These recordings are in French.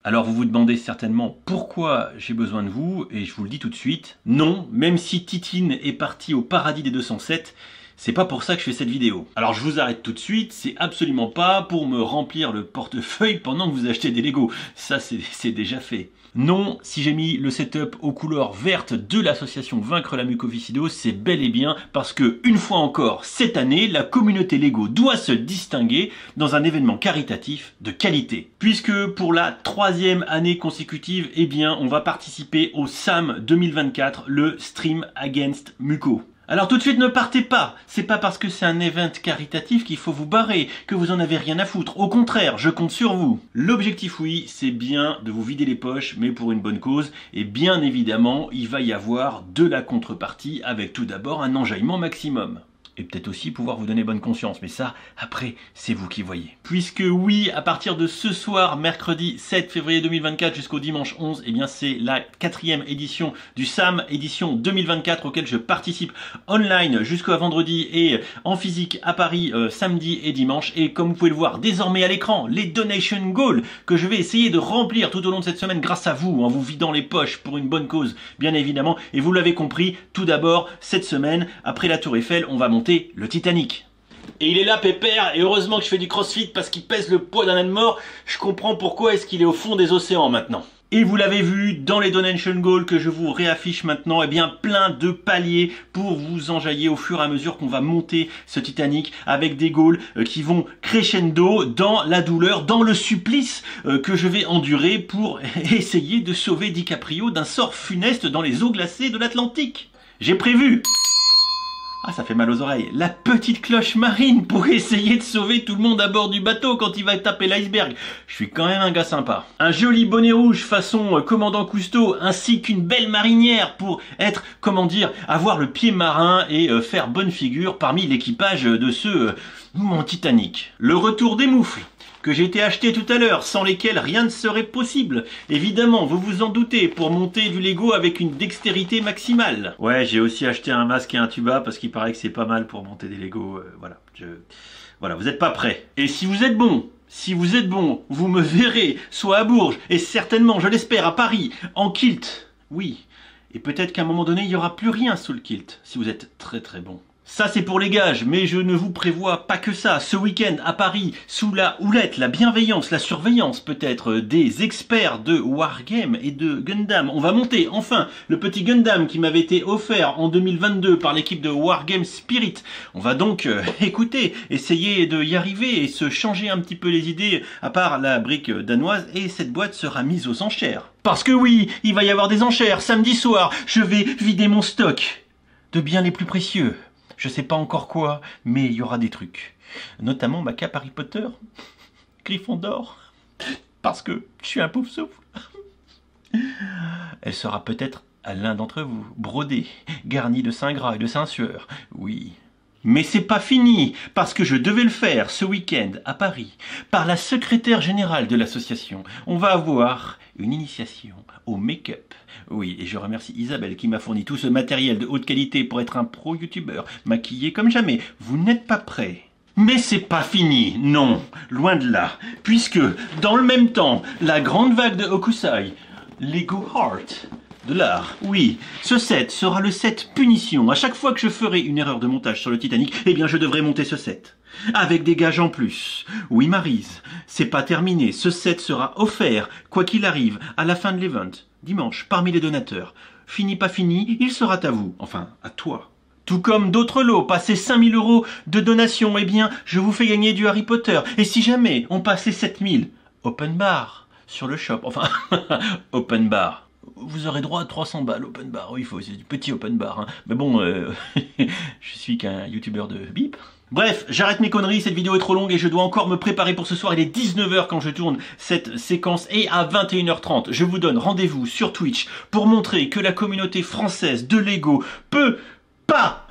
Alors vous vous demandez certainement pourquoi j'ai besoin de vous, et je vous le dis tout de suite, non, même si Titine est parti au paradis des 207, c'est pas pour ça que je fais cette vidéo. Alors je vous arrête tout de suite, c'est absolument pas pour me remplir le portefeuille pendant que vous achetez des Lego. Ça c'est déjà fait. Non, si j'ai mis le setup aux couleurs vertes de l'association Vaincre la mucoviscidose, c'est bel et bien parce que, une fois encore, cette année, la communauté Lego doit se distinguer dans un événement caritatif de qualité. Puisque pour la 3e année consécutive, eh bien, on va participer au SAM 2024, le Stream Against Muco. Alors tout de suite ne partez pas, c'est pas parce que c'est un event caritatif qu'il faut vous barrer, que vous en avez rien à foutre, au contraire, je compte sur vous. L'objectif oui, c'est bien de vous vider les poches, mais pour une bonne cause, et bien évidemment, il va y avoir de la contrepartie avec tout d'abord un enjaillement maximum. Et peut-être aussi pouvoir vous donner bonne conscience, mais ça, après, c'est vous qui voyez. Puisque oui, à partir de ce soir, mercredi 7 février 2024 jusqu'au dimanche 11, eh bien c'est la 4e édition du SAM, édition 2024, auquel je participe online jusqu'au vendredi et en physique à Paris samedi et dimanche. Et comme vous pouvez le voir désormais à l'écran, les donation goals que je vais essayer de remplir tout au long de cette semaine grâce à vous, en vous vidant les poches pour une bonne cause, bien évidemment. Et vous l'avez compris, tout d'abord, cette semaine, après la Tour Eiffel, on va monter le Titanic. Et il est là, pépère, et heureusement que je fais du crossfit parce qu'il pèse le poids d'un âne mort. Je comprends pourquoi est-ce qu'il est au fond des océans maintenant. Et vous l'avez vu dans les donation goals que je vous réaffiche maintenant, eh bien plein de paliers pour vous enjailler au fur et à mesure qu'on va monter ce Titanic avec des goals qui vont crescendo dans la douleur, dans le supplice que je vais endurer pour essayer de sauver DiCaprio d'un sort funeste dans les eaux glacées de l'Atlantique. J'ai prévu... Ah, ça fait mal aux oreilles. La petite cloche marine pour essayer de sauver tout le monde à bord du bateau quand il va taper l'iceberg. Je suis quand même un gars sympa. Un joli bonnet rouge façon commandant Cousteau, ainsi qu'une belle marinière pour être, comment dire, avoir le pied marin et faire bonne figure parmi l'équipage de ce mon Titanic. Le retour des moufles que j'ai été acheté tout à l'heure, sans lesquels rien ne serait possible. Évidemment, vous vous en doutez, pour monter du Lego avec une dextérité maximale. Ouais, j'ai aussi acheté un masque et un tuba, parce qu'il paraît que c'est pas mal pour monter des Lego. Voilà, vous n'êtes pas prêts. Et si vous êtes bon, vous me verrez, soit à Bourges, et certainement, je l'espère, à Paris, en kilt. Oui, et peut-être qu'à un moment donné, il n'y aura plus rien sous le kilt, si vous êtes très très bon. Ça c'est pour les gages, mais je ne vous prévois pas que ça. Ce week-end à Paris, sous la houlette, la bienveillance, la surveillance peut-être des experts de Wargame et de Gundam, on va monter enfin le petit Gundam qui m'avait été offert en 2022 par l'équipe de Wargame Spirit. On va donc écouter, essayer de y arriver et se changer un petit peu les idées à part la brique danoise, et cette boîte sera mise aux enchères. Parce que oui, il va y avoir des enchères samedi soir, je vais vider mon stock de biens les plus précieux. Je sais pas encore quoi, mais il y aura des trucs. Notamment ma cape Harry Potter, Gryffondor, parce que je suis un pauvre souffle. Elle sera peut-être à l'un d'entre vous, brodée, garnie de saint gras et de saint sueur, oui. Mais c'est pas fini, parce que je devais le faire ce week-end à Paris, par la secrétaire générale de l'association. On va avoir une initiation au make-up. Oui, et je remercie Isabelle qui m'a fourni tout ce matériel de haute qualité pour être un pro-youtubeur, maquillé comme jamais. Vous n'êtes pas prêts. Mais c'est pas fini, non, loin de là, puisque dans le même temps, la grande vague de Hokusai, Lego Heart, de l'art, oui, ce set sera le set punition. À chaque fois que je ferai une erreur de montage sur le Titanic, eh bien je devrai monter ce set. Avec des gages en plus. Oui Maryse, c'est pas terminé, ce set sera offert, quoi qu'il arrive, à la fin de l'event, dimanche, parmi les donateurs. Fini pas fini, il sera à vous, enfin, à toi. Tout comme d'autres lots, passez 5000 € de donation, eh bien, je vous fais gagner du Harry Potter. Et si jamais on passait 7000, open bar, sur le shop, enfin, open bar. Vous aurez droit à 300 balles open bar. Oui, c'est du petit open bar. Hein. Mais bon, je suis qu'un youtubeur de bip. Bref, j'arrête mes conneries, cette vidéo est trop longue et je dois encore me préparer pour ce soir. Il est 19 h quand je tourne cette séquence et à 21 h 30, je vous donne rendez-vous sur Twitch pour montrer que la communauté française de Lego peut pas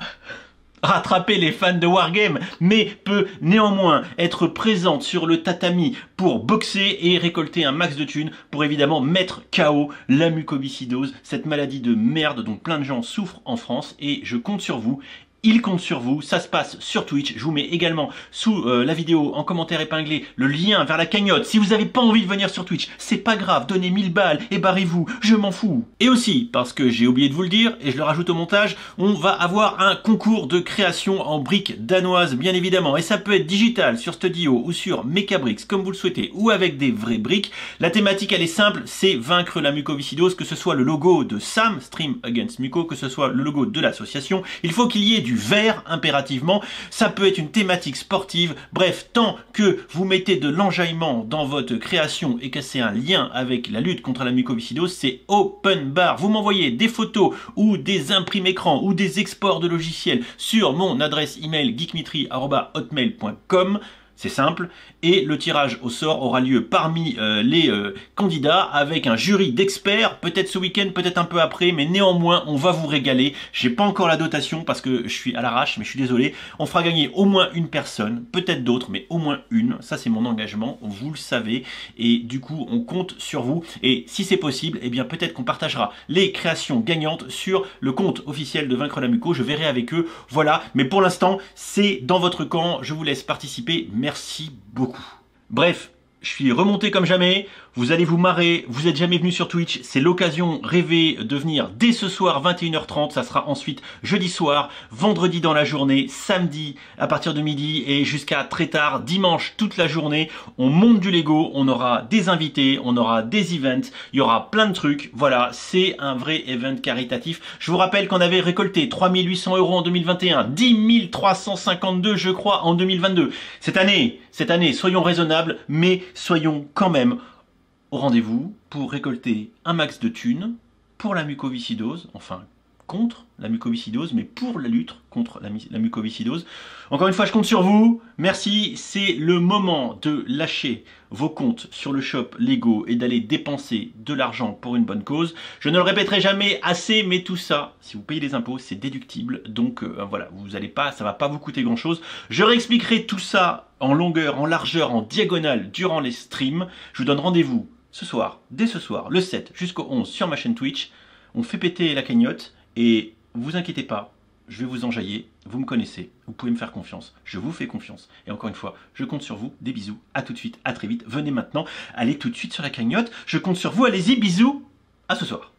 rattraper les fans de Wargame, mais peut néanmoins être présente sur le tatami pour boxer et récolter un max de thunes pour évidemment mettre KO la mucoviscidose, cette maladie de merde dont plein de gens souffrent en France, et je compte sur vous Il compte sur vous, ça se passe sur Twitch. Je vous mets également sous la vidéo en commentaire épinglé le lien vers la cagnotte. Si vous n'avez pas envie de venir sur Twitch, c'est pas grave, donnez 1000 balles et barrez-vous, je m'en fous. Et aussi, parce que j'ai oublié de vous le dire et je le rajoute au montage, on va avoir un concours de création en briques danoises bien évidemment. Et ça peut être digital sur Studio ou sur Mechabricks comme vous le souhaitez ou avec des vraies briques. La thématique elle est simple, c'est vaincre la mucoviscidose, que ce soit le logo de SAM, Stream Against Muco, que ce soit le logo de l'association. Il faut qu'il y ait du vert impérativement, ça peut être une thématique sportive, bref, tant que vous mettez de l'enjaillement dans votre création et que c'est un lien avec la lutte contre la mucoviscidose, c'est open bar. Vous m'envoyez des photos ou des imprimes écran ou des exports de logiciels sur mon adresse email geekmitry@hotmail.com. C'est simple, et le tirage au sort aura lieu parmi les candidats avec un jury d'experts, peut-être ce week-end, peut-être un peu après, mais néanmoins on va vous régaler. J'ai pas encore la dotation parce que je suis à l'arrache, mais je suis désolé. On fera gagner au moins une personne, peut-être d'autres, mais au moins une. Ça c'est mon engagement, vous le savez, et du coup on compte sur vous. Et si c'est possible, eh bien peut-être qu'on partagera les créations gagnantes sur le compte officiel de Vaincre la Muco. Je verrai avec eux, voilà. Mais pour l'instant, c'est dans votre camp. Je vous laisse participer. Merci beaucoup. Bref, je suis remonté comme jamais, vous allez vous marrer, vous êtes jamais venu sur Twitch, c'est l'occasion rêvée de venir dès ce soir 21h30, ça sera ensuite jeudi soir, vendredi dans la journée, samedi à partir de midi et jusqu'à très tard, dimanche toute la journée, on monte du Lego, on aura des invités, on aura des events, il y aura plein de trucs, voilà, c'est un vrai event caritatif. Je vous rappelle qu'on avait récolté 3800 € en 2021, 10 352 je crois en 2022. Cette année, soyons raisonnables, mais soyons quand même au rendez-vous pour récolter un max de thunes pour la mucoviscidose, enfin contre la mucoviscidose, mais pour la lutte contre la mucoviscidose. Encore une fois, je compte sur vous. Merci, c'est le moment de lâcher vos comptes sur le shop Lego et d'aller dépenser de l'argent pour une bonne cause. Je ne le répéterai jamais assez, mais tout ça, si vous payez les impôts, c'est déductible. Donc voilà, vous allez pas, ça va pas vous coûter grand chose. Je réexpliquerai tout ça en longueur, en largeur, en diagonale durant les streams. Je vous donne rendez-vous ce soir, dès ce soir, le 7 jusqu'au 11 sur ma chaîne Twitch. On fait péter la cagnotte et vous inquiétez pas, je vais vous enjailler, vous me connaissez, vous pouvez me faire confiance, je vous fais confiance. Et encore une fois, je compte sur vous, des bisous, à tout de suite, à très vite, venez maintenant, allez tout de suite sur la cagnotte, je compte sur vous, allez-y, bisous, à ce soir.